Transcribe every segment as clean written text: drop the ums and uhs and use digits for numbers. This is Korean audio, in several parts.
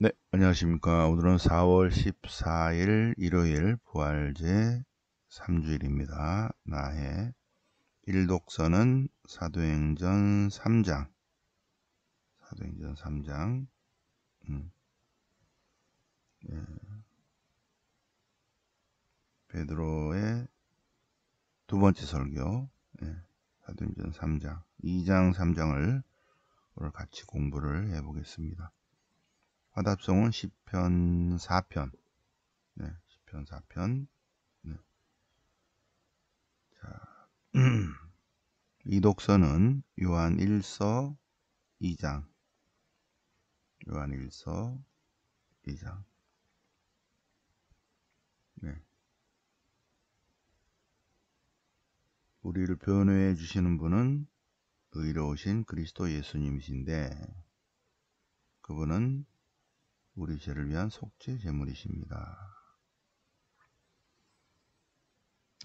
네, 안녕하십니까. 오늘은 4월 14일 일요일 부활제 3주일입니다. 나의 일독서는 사도행전 3장, 사도행전 3장, 예, 베드로의 두 번째 설교, 예, 사도행전 3장, 2장, 3장을 오늘 같이 공부를 해보겠습니다. 화답성은 시편 4편, 네, 시편 4편, 네. 자, 이 독서는 요한 1서 2장, 요한 1서 2장. 네. 우리를 변호해 주시는 분은 의로우신 그리스도 예수님이신데 그분은 우리 죄를 위한 속죄 제물이십니다.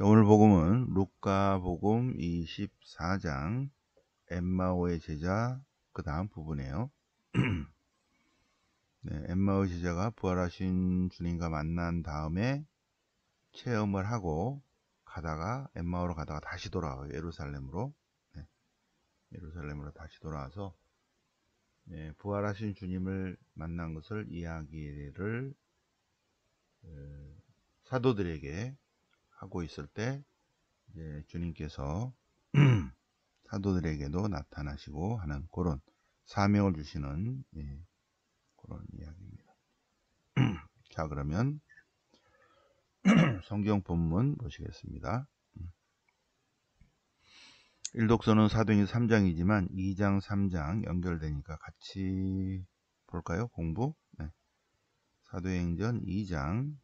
오늘 복음은 루카복음 24장 엠마오의 제자 그 다음 부분이에요. 네, 엠마오의 제자가 부활하신 주님과 만난 다음에 체험을 하고 가다가 엠마오로 가다가 다시 돌아와요. 예루살렘으로. 네, 예루살렘으로 다시 돌아와서 부활하신 주님을 만난 것을 이야기를 사도들에게 하고 있을 때 주님께서 사도들에게도 나타나시고 하는 그런 사명을 주시는 그런 이야기입니다. 자, 그러면 성경 본문 보시겠습니다. 일독서는 사도행전 3장이지만 2장, 3장 연결되니까 같이 볼까요? 공부. 네. 사도행전 2장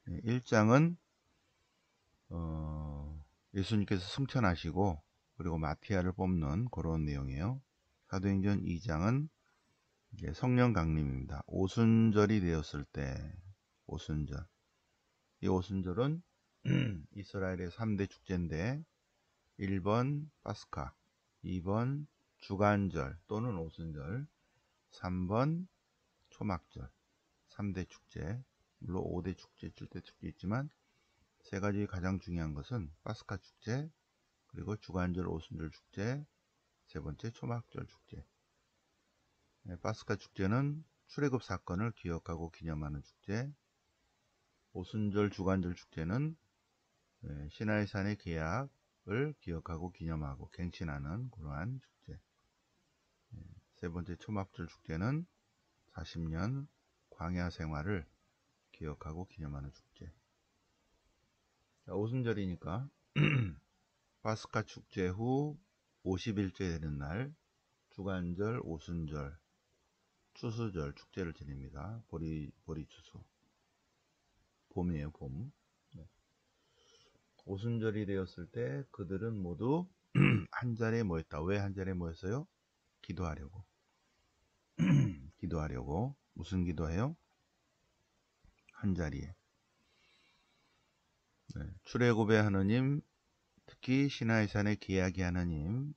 1장은 예수님께서 승천하시고 그리고 마티아를 뽑는 그런 내용이에요. 사도행전 2장은 성령 강림입니다. 오순절이 되었을 때 오순절. 이 오순절은 이스라엘의 3대 축제인데 1번 파스카, 2번 주간절 또는 오순절, 3번 초막절. 3대 축제. 물론 5대 축제, 7대 축제 있지만 세 가지 가장 중요한 것은 파스카 축제, 그리고 주간절 오순절 축제, 세 번째 초막절 축제. 파스카 축제는 출애굽 사건을 기억하고 기념하는 축제, 오순절 주간절 축제는 시나이산의 계약을 기억하고 기념하고 갱신하는 그러한 축제. 세 번째 초막절 축제는 40년 광야 생활을 기억하고 기념하는 축제. 오순절이니까 파스카 축제 후 50일째 되는 날 주간절, 오순절, 추수절 축제를 지냅니다. 보리 추수. 봄이에요, 봄. 오순절이 되었을 때 그들은 모두 한 자리에 모였다. 왜 한 자리에 모였어요? 기도하려고. 기도하려고. 무슨 기도해요? 한 자리에. 출애굽의 하느님, 특히 시나이산의 기약의 하느님,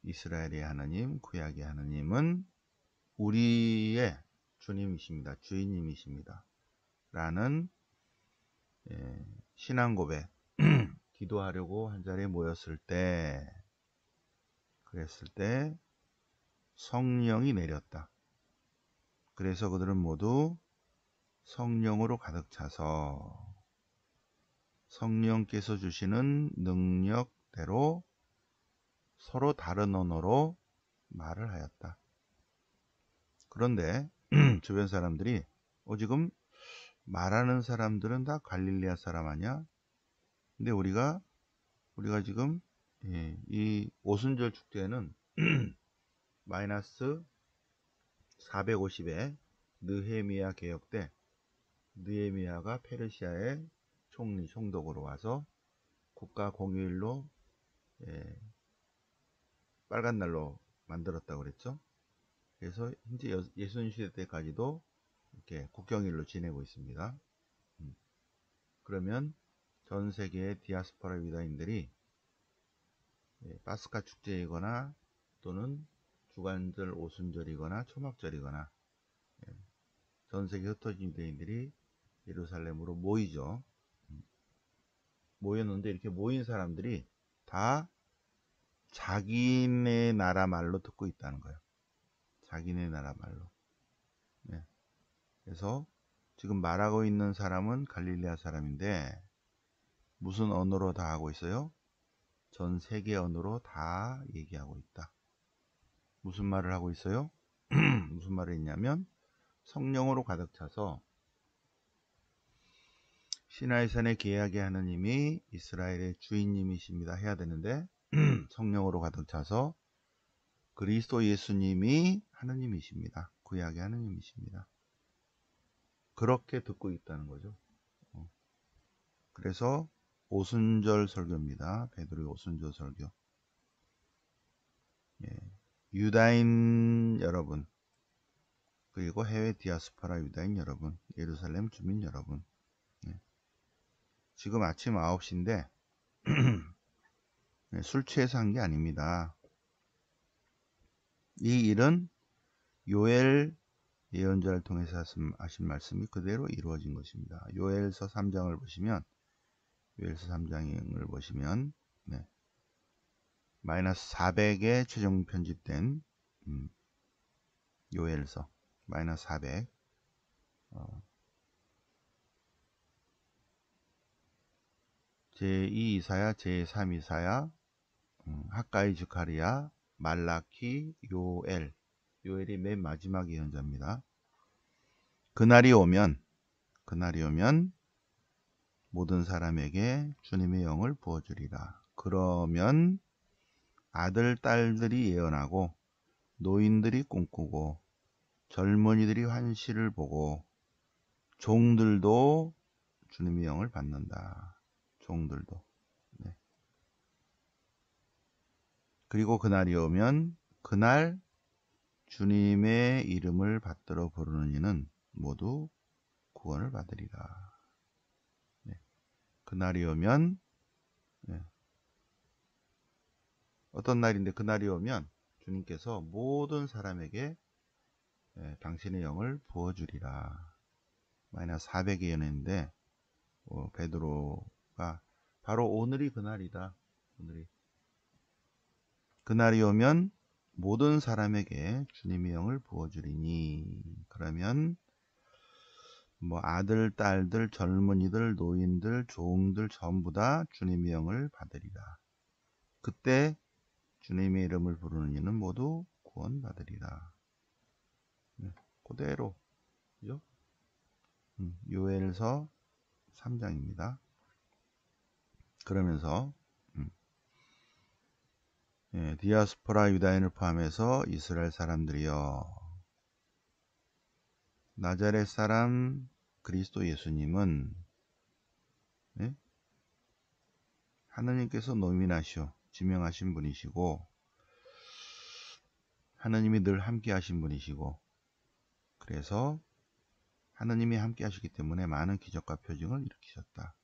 이스라엘의 하느님, 구약의 하느님은 우리의 주님이십니다. 주인님이십니다. 라는 신앙 고백. 기도하려고 한 자리에 모였을 때, 그랬을 때 성령이 내렸다. 그래서 그들은 모두 성령으로 가득 차서 성령께서 주시는 능력대로 서로 다른 언어로 말을 하였다. 그런데 주변 사람들이 지금 말하는 사람들은 다 갈릴레아 사람 아니야? 근데 우리가 지금 이 오순절 축제는 마이너스 450에 느헤미야 개혁 때 느헤미야가 페르시아의 총독으로 와서 국가 공휴일로 빨간 날로 만들었다고 그랬죠. 그래서 현재 예수님 시대 때까지도 이렇게 국경일로 지내고 있습니다. 그러면 전 세계의 디아스포라 유다인들이 파스카 축제이거나 또는 주간절 오순절이거나 초막절이거나 전 세계 흩어진 유대인들이 예루살렘으로 모이죠. 모였는데 이렇게 모인 사람들이 다 자기네 나라 말로 듣고 있다는 거예요. 자기네 나라 말로. 네. 그래서 지금 말하고 있는 사람은 갈릴레아 사람인데 무슨 언어로 다 하고 있어요? 전 세계 언어로 다 얘기하고 있다. 무슨 말을 하고 있어요? 무슨 말을 했냐면 성령으로 가득 차서 시나이산의 계약의 하느님이 이스라엘의 주인님이십니다 해야 되는데 성령으로 가득 차서 그리스도 예수님이 하느님이십니다. 구약의 하느님이십니다. 그렇게 듣고 있다는 거죠. 그래서 오순절 설교입니다. 베드로의 오순절 설교. 예. 유다인 여러분, 그리고 해외 디아스포라 유다인 여러분, 예루살렘 주민 여러분. 예. 지금 아침 9시인데 네, 술 취해서 한 게 아닙니다. 이 일은 요엘 예언자를 통해서 하신 말씀이 그대로 이루어진 것입니다. 요엘서 3장을 보시면 네, 마이너스 400에 최종 편집된 요엘서 마이너스 400 제2 이사야, 제3 이사야, 학가이 주카리아, 말라키, 요엘이 맨 마지막 예언자입니다. 그날이 오면 모든 사람에게 주님의 영을 부어주리라. 그러면 아들, 딸들이 예언하고 노인들이 꿈꾸고 젊은이들이 환시를 보고 종들도 주님의 영을 받는다. 종들도. 네. 그리고 그날이 오면 그날 주님의 이름을 받들어 부르는 이는 모두 구원을 받으리라. 네. 그날이 오면 네. 어떤 날인데 그날이 오면 주님께서 모든 사람에게 당신의 영을 부어주리라. 마이너스 400의 연애인데 베드로가 바로 오늘이 그날이다. 그날이 오면 모든 사람에게 주님의 영을 부어주리니. 그러면 뭐 아들, 딸들, 젊은이들, 노인들, 종들 전부 다 주님의 영을 받으리라. 그때 주님의 이름을 부르는 이는 모두 구원받으리라. 네, 그대로 그죠? 요엘서 3장입니다. 그러면서 디아스포라 유다인을 포함해서 이스라엘 사람들이여, 나자렛 사람 그리스도 예수님은 하느님께서 노민하시오 지명하신 분이시고 하느님이 늘 함께 하신 분이시고, 그래서 하느님이 함께 하시기 때문에 많은 기적과 표징을 일으키셨다.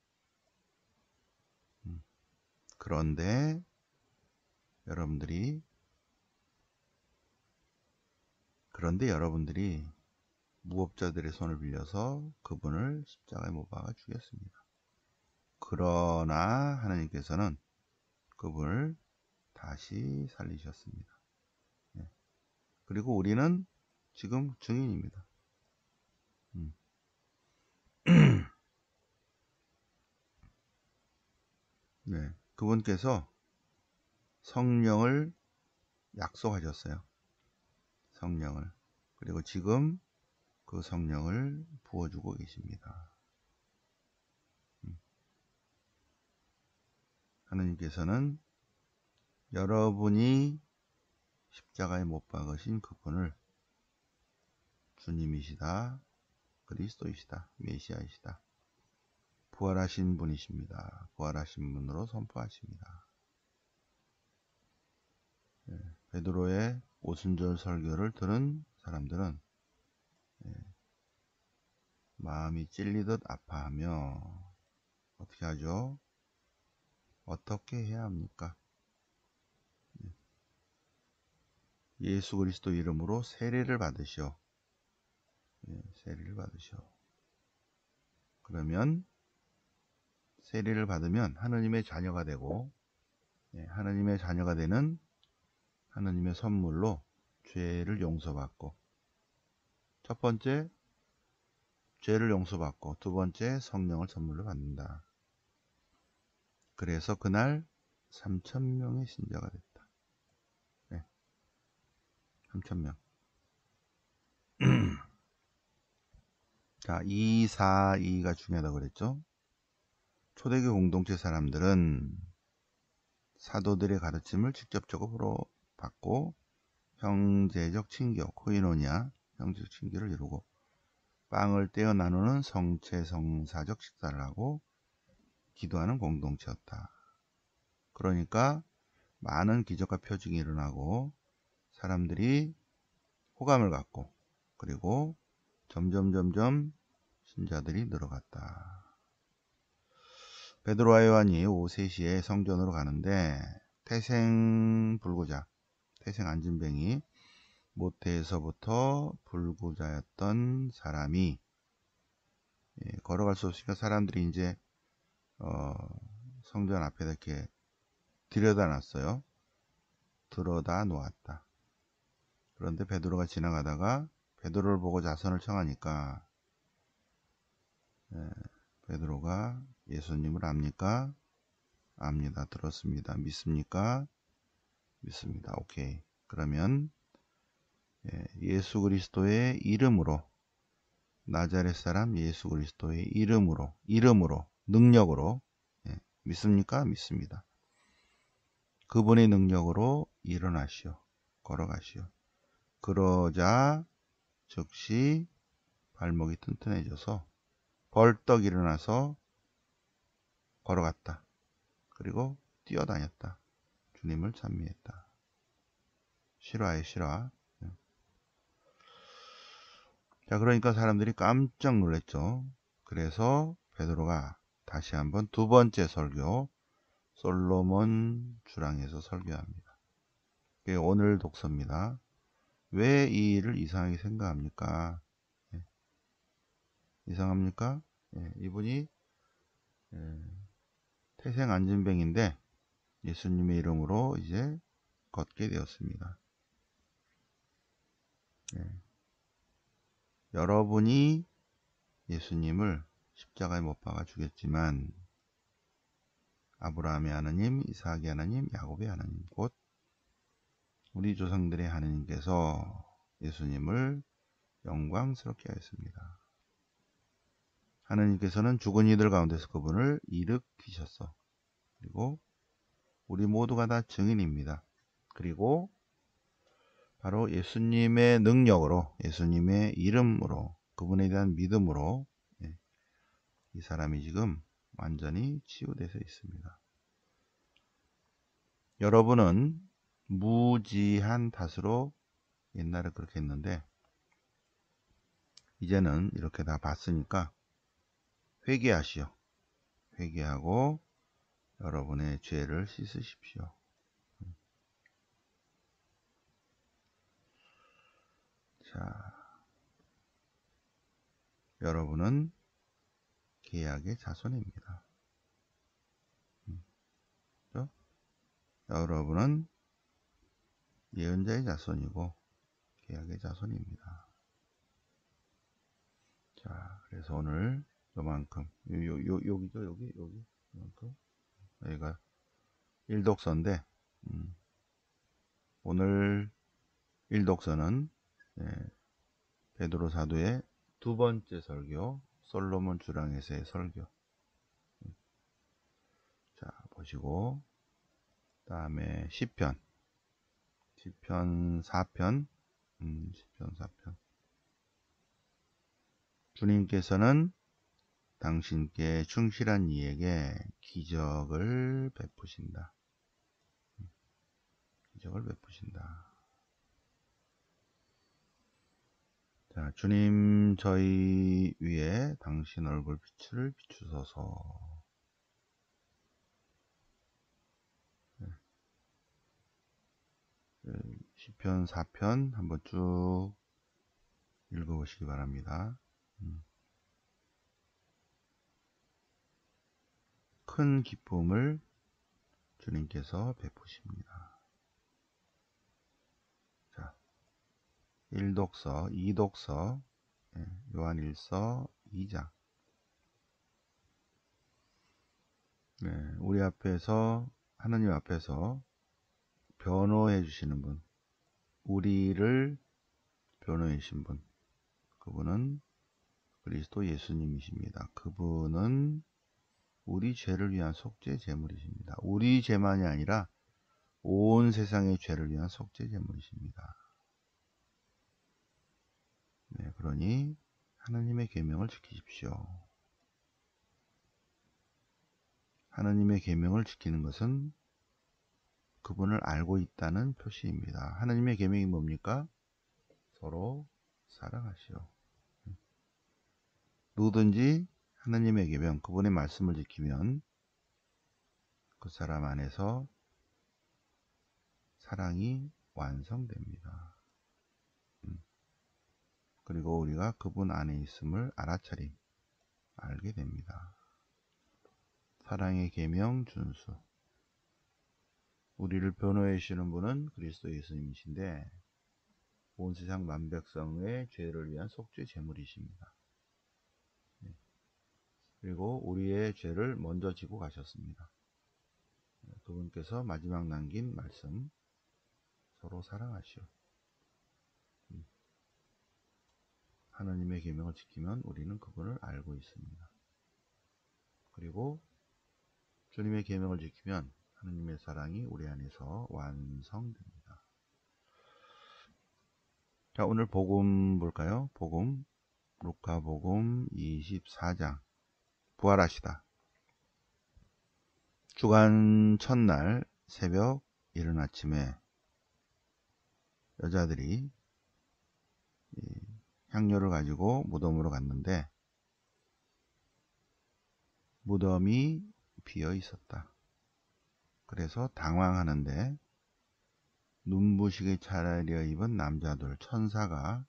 그런데 여러분들이 무법자들의 손을 빌려서 그분을 십자가에 못 박아 죽였습니다. 그러나 하나님께서는 그분을 다시 살리셨습니다. 그리고 우리는 지금 증인입니다. 네, 그분께서 성령을 약속하셨어요. 성령을. 그리고 지금 그 성령을 부어주고 계십니다. 하나님께서는 여러분이 십자가에 못 박으신 그분을 주님이시다, 그리스도이시다, 메시아이시다, 부활하신 분이십니다. 부활하신 분으로 선포하십니다. 베드로의 오순절 설교를 들은 사람들은 마음이 찔리듯 아파하며 어떻게 하죠? 어떻게 해야 합니까? 예수 그리스도 이름으로 세례를 받으시오. 세리를 받으시오. 그러면 세리를 받으면 하느님의 자녀가 되고, 하느님의 자녀가 되는 하느님의 선물로 죄를 용서받고, 첫 번째 죄를 용서받고, 두 번째 성령을 선물로 받는다. 그래서 그날 3,000명의 신자가 됐다. 3,000명. 자, 2, 4, 2가 중요하다고 그랬죠. 초대교 공동체 사람들은 사도들의 가르침을 직접적으로 받고 형제적 친교, 코이노니아, 형제적 친교를 이루고 빵을 떼어 나누는 성체성사적 식사를 하고 기도하는 공동체였다. 그러니까 많은 기적과 표징이 일어나고 사람들이 호감을 갖고, 그리고 점점 신자들이 늘어갔다. 베드로와 요한이 오후 3시에 성전으로 가는데 태생 불구자, 태생 안진뱅이, 모태에서부터 불구자였던 사람이 걸어갈 수 없으니까 사람들이 이제 성전 앞에다 이렇게 들여다 놨어요. 들어다 놓았다. 그런데 베드로가 지나가다가 베드로를 보고 자선을 청하니까 베드로가 예수님을 압니까? 압니다. 들었습니다. 믿습니까? 믿습니다. 오케이. 그러면 예수 그리스도의 이름으로, 나자렛 사람 예수 그리스도의 이름으로 능력으로, 믿습니까? 믿습니다. 그분의 능력으로 일어나시오. 걸어가시오. 그러자 즉시 발목이 튼튼해져서 벌떡 일어나서 걸어갔다. 그리고 뛰어다녔다. 주님을 찬미했다. 실화에 실화. 자, 그러니까 사람들이 깜짝 놀랐죠. 그래서 베드로가 다시 한번 두 번째 설교, 솔로몬 주랑에서 설교합니다. 그게 오늘 독서입니다. 왜 이 일을 이상하게 생각합니까? 이상합니까? 이분이 태생 안진뱅인데 예수님의 이름으로 이제 걷게 되었습니다. 여러분이 예수님을 십자가에 못 박아 죽였지만 아브라함의 하나님, 이삭의 하나님, 야곱의 하나님, 곧 우리 조상들의 하나님께서 예수님을 영광스럽게 하였습니다. 하나님께서는 죽은 이들 가운데서 그분을 일으키셨어. 그리고 우리 모두가 다 증인입니다. 그리고 바로 예수님의 능력으로, 예수님의 이름으로, 그분에 대한 믿음으로 이 사람이 지금 완전히 치유되어 있습니다. 여러분은 무지한 탓으로 옛날에 그렇게 했는데 이제는 이렇게 다 봤으니까 회개하시오. 회개하고 여러분의 죄를 씻으십시오. 자, 여러분은 계약의 자손입니다. 그렇죠? 여러분은 예언자의 자손이고 계약의 자손입니다. 자, 그래서 오늘 요만큼, 여기죠, 여기, 요만큼. 여기가 1독서인데, 오늘 1독서는 베드로 사도의 두 번째 설교, 솔로몬 주랑에서의 설교. 자, 보시고, 다음에 시편 4편, 시편 4편. 주님께서는 당신께 충실한 이에게 기적을 베푸신다. 기적을 베푸신다. 자, 주님 저희 위에 당신 얼굴 빛을 비추소서. 시편 4편 한번 쭉 읽어보시기 바랍니다. 큰 기쁨을 주님께서 베푸십니다. 자, 1독서, 2독서, 요한 1서 2장. 우리 앞에서, 하나님 앞에서 변호해 주시는 분, 우리를 변호해 주신 분, 그분은 그리스도 예수님이십니다. 그분은 우리 죄를 위한 속죄 제물이십니다. 우리 죄만이 아니라 온 세상의 죄를 위한 속죄 제물이십니다. 그러니 하나님의 계명을 지키십시오. 하나님의 계명을 지키는 것은 그분을 알고 있다는 표시입니다. 하나님의 계명이 뭡니까? 서로 사랑하시오. 누구든지 하나님의 계명, 그분의 말씀을 지키면 그 사람 안에서 사랑이 완성됩니다. 그리고 우리가 그분 안에 있음을 알아차림, 알게 됩니다. 사랑의 계명 준수. 우리를 변호해 주시는 분은 그리스도 예수님이신데 온 세상 만백성의 죄를 위한 속죄 제물이십니다. 그리고 우리의 죄를 먼저 지고 가셨습니다. 그분께서 마지막 남긴 말씀, 서로 사랑하시오. 하나님의 계명을 지키면 우리는 그분을 알고 있습니다. 그리고 주님의 계명을 지키면 하나님의 사랑이 우리 안에서 완성됩니다. 자, 오늘 복음 볼까요? 복음, 루카복음 24장. 부활하시다. 주간 첫날 새벽 이른 아침에 여자들이 향료를 가지고 무덤으로 갔는데 무덤이 비어 있었다. 그래서 당황하는데 눈부시게 차려 입은 남자들, 천사가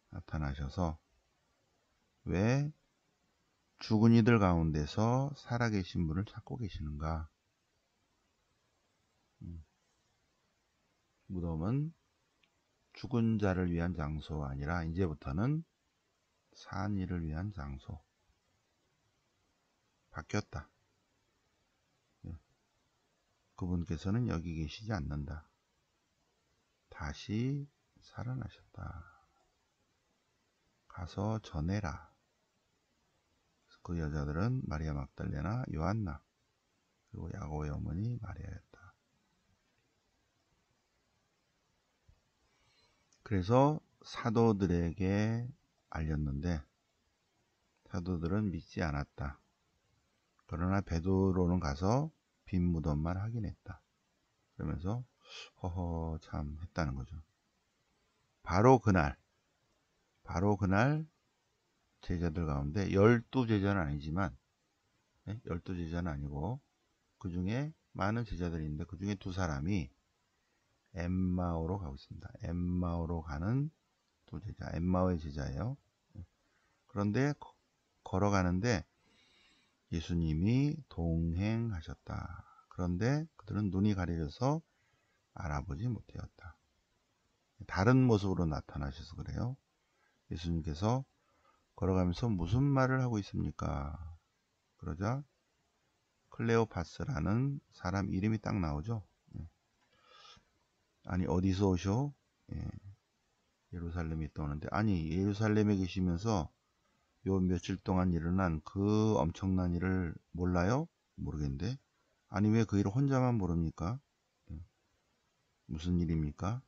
나타나셔서 왜 죽은 이들 가운데서 살아계신 분을 찾고 계시는가? 무덤은 죽은 자를 위한 장소가 아니라 이제부터는 산 이를 위한 장소. 바뀌었다. 그분께서는 여기 계시지 않는다. 다시 살아나셨다. 가서 전해라. 그 여자들은 마리아 막달레나, 요한나, 그리고 야고보의 어머니 마리아였다. 그래서 사도들에게 알렸는데 사도들은 믿지 않았다. 그러나 베드로는 가서 빈 무덤만 확인했다. 그러면서 허허 참 했다는 거죠. 바로 그날 제자들 가운데 12제자는 아니지만 12제자는 아니고 그 중에 많은 제자들이 있는데 그 중에 두 사람이 엠마오로 가고 있습니다. 엠마오로 가는 두 제자, 엠마오의 제자예요. 그런데 걸어가는데 예수님이 동행하셨다. 그런데 그들은 눈이 가려져서 알아보지 못하였다. 다른 모습으로 나타나셔서 그래요. 예수님께서 걸어가면서 무슨 말을 하고 있습니까? 그러자 클레오파스라는 사람 이름이 딱 나오죠. 아니 어디서 오셔? 예루살렘에 있다 오는데 아니 예루살렘에 계시면서 요 며칠 동안 일어난 그 엄청난 일을 몰라요? 모르겠는데 아니 왜 그 일을 혼자만 모릅니까? 무슨 일입니까?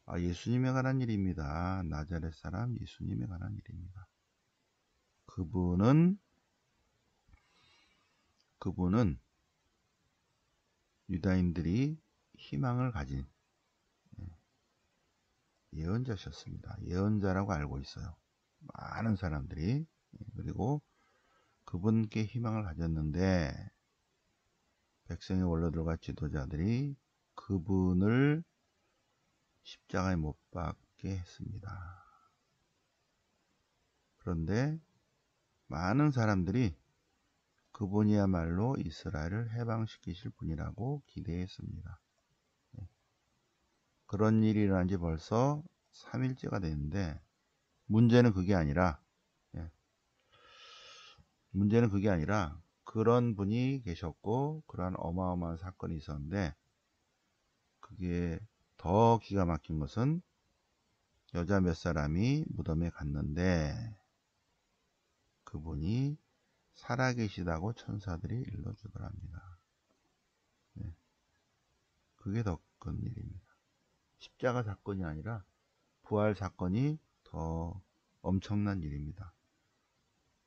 아, 예수님에 관한 일입니다. 나자렛 사람 예수님에 관한 일입니다. 그분은 유다인들이 희망을 가진 예언자셨습니다. 예언자라고 알고 있어요. 많은 사람들이. 그리고 그분께 희망을 가졌는데 백성의 원로들과 지도자들이 그분을 십자가에 못 박게 했습니다. 그런데 많은 사람들이 그분이야말로 이스라엘을 해방시키실 분이라고 기대했습니다. 그런 일이 일어난 지 벌써 3일째가 됐는데 문제는 그게 아니라 그런 분이 계셨고 그러한 어마어마한 사건이 있었는데, 그게 더 기가 막힌 것은 여자 몇 사람이 무덤에 갔는데 그분이 살아계시다고 천사들이 일러주더랍니다. 그게 더 큰 일입니다. 십자가 사건이 아니라 부활 사건이 더 엄청난 일입니다.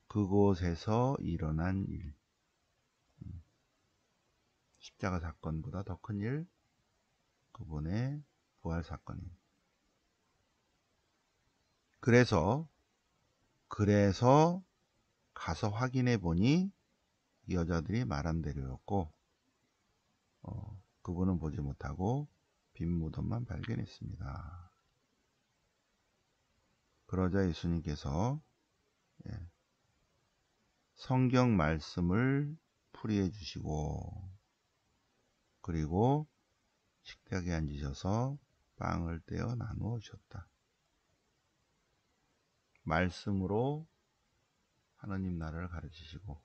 그곳에서 일어난 일, 십자가 사건보다 더 큰 일, 그분의 부활 사건입니다. 그래서 가서 확인해 보니 이 여자들이 말한 대로였고, 그분은 보지 못하고 빈 무덤만 발견했습니다. 그러자 예수님께서 성경 말씀을 풀이해 주시고, 그리고 식탁에 앉으셔서 빵을 떼어 나누어 주셨다. 말씀으로 하나님 나라를 가르치시고,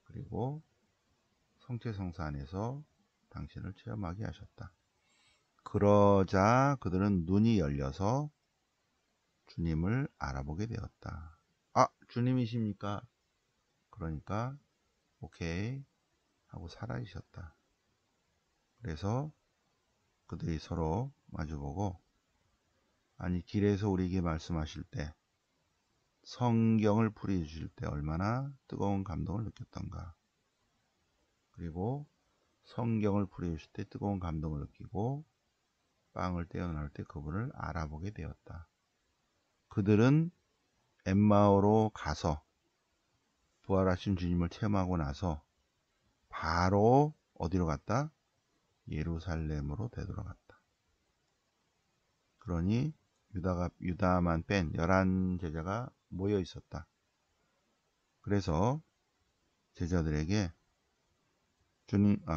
그리고 성체성사 안에서 당신을 체험하게 하셨다. 그러자 그들은 눈이 열려서 주님을 알아보게 되었다. 아, 주님이십니까? 그러니까 오케이 하고 살아계셨다. 그래서 그들이 서로 마주보고, 아니 길에서 우리에게 말씀하실 때, 성경을 풀이해 주실 때 얼마나 뜨거운 감동을 느꼈던가. 그리고 성경을 풀이해 주실 때 뜨거운 감동을 느끼고 빵을 떼어 나올 때 그분을 알아보게 되었다. 그들은 엠마오로 가서 부활하신 주님을 체험하고 나서 바로 어디로 갔다? 예루살렘으로 되돌아갔다. 그러니 유다만 뺀 11제자가 모여 있었다. 그래서 제자들에게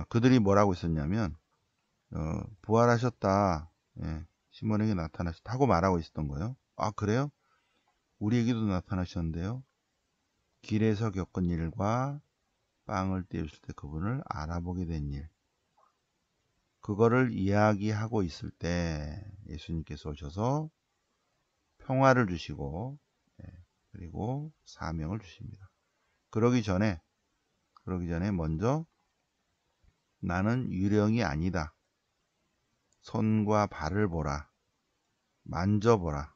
그들이 뭐라고 했었냐면, 부활하셨다. 시몬에게 나타나셨다 하고 말하고 있었던 거예요. 아, 그래요? 우리에게도 나타나셨는데요. 길에서 겪은 일과 빵을 떼우실 때 그분을 알아보게 된 일, 그거를 이야기하고 있을 때 예수님께서 오셔서 평화를 주시고, 그리고 사명을 주십니다. 그러기 전에 먼저 나는 유령이 아니다. 손과 발을 보라. 만져보라.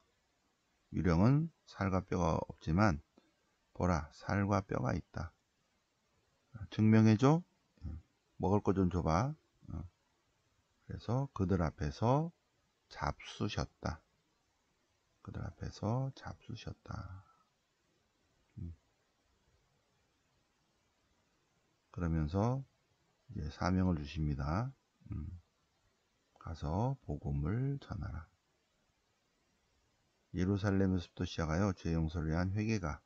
유령은 살과 뼈가 없지만 보라, 살과 뼈가 있다. 증명해줘. 먹을 거 좀 줘봐. 그래서 그들 앞에서 잡수셨다. 그러면서 이제 사명을 주십니다. 가서 복음을 전하라. 예루살렘에서부터 시작하여 죄 용서를 위한 회개가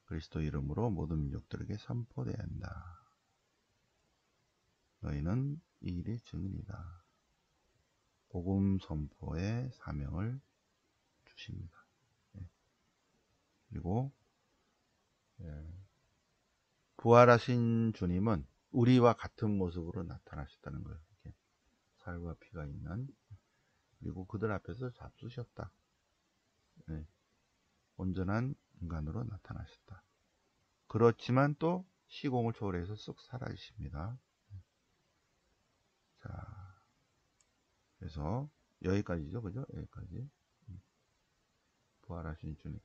그리스도 이름으로 모든 민족들에게 선포되어야 한다. 너희는 이 일의 증인이다. 복음 선포의 사명을 주십니다. 그리고 부활하신 주님은 우리와 같은 모습으로 나타나셨다는 거예요. 이렇게 살과 피가 있는. 그리고 그들 앞에서 잡수셨다. 온전한 인간으로 나타나셨다. 그렇지만 또 시공을 초월해서 쑥 사라지십니다. 자, 그래서 여기까지죠, 그죠? 여기까지. 부활하신 주님.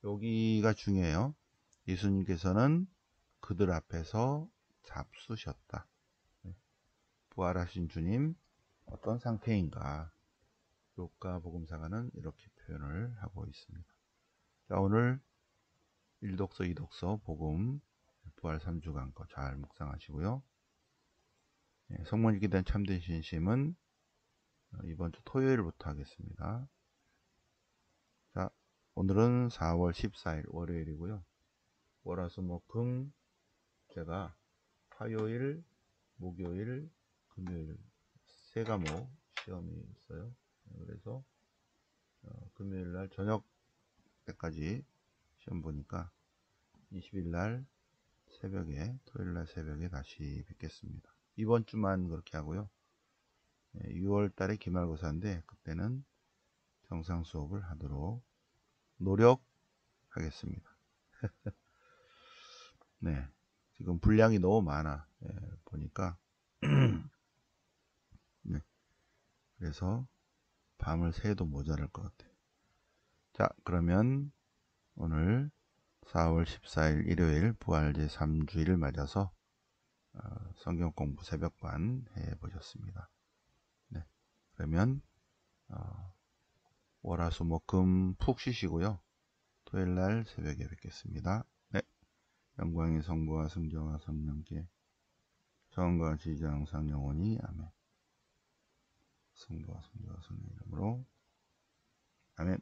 여기가 중요해요. 예수님께서는 그들 앞에서 잡수셨다. 부활하신 주님 어떤 상태인가? 루카 복음사가는 이렇게 표현을 하고 있습니다. 자, 오늘 1독서, 2독서 복음 부활 3주간 거 잘 묵상하시고요. 성모 읽기에 대한 참된 신심은 이번 주 토요일부터 하겠습니다. 자, 오늘은 4월 14일 월요일이고요. 월화수목금 제가 화요일, 목요일, 금요일 세 과목 시험이 있어요. 그래서 금요일날 저녁 때까지 시험 보니까 20일날 새벽에, 토요일날 새벽에 다시 뵙겠습니다. 이번 주만 그렇게 하고요. 6월달에 기말고사인데 그때는 정상 수업을 하도록 노력하겠습니다. 네, 지금 분량이 너무 많아. 보니까 네, 그래서 밤을 새도 모자랄 것 같아요. 자, 그러면 오늘 4월 14일 일요일 부활 제3주일을 맞아서 성경 공부 새벽반 해 보셨습니다. 네, 그러면 월화수목금 푹 쉬시고요. 토요일날 새벽에 뵙겠습니다. 네, 영광의 성부와 성자와 성령께 처음과 같이 이제 항상 영원히 아멘. 성부와 성자와 성령 이름으로 아멘.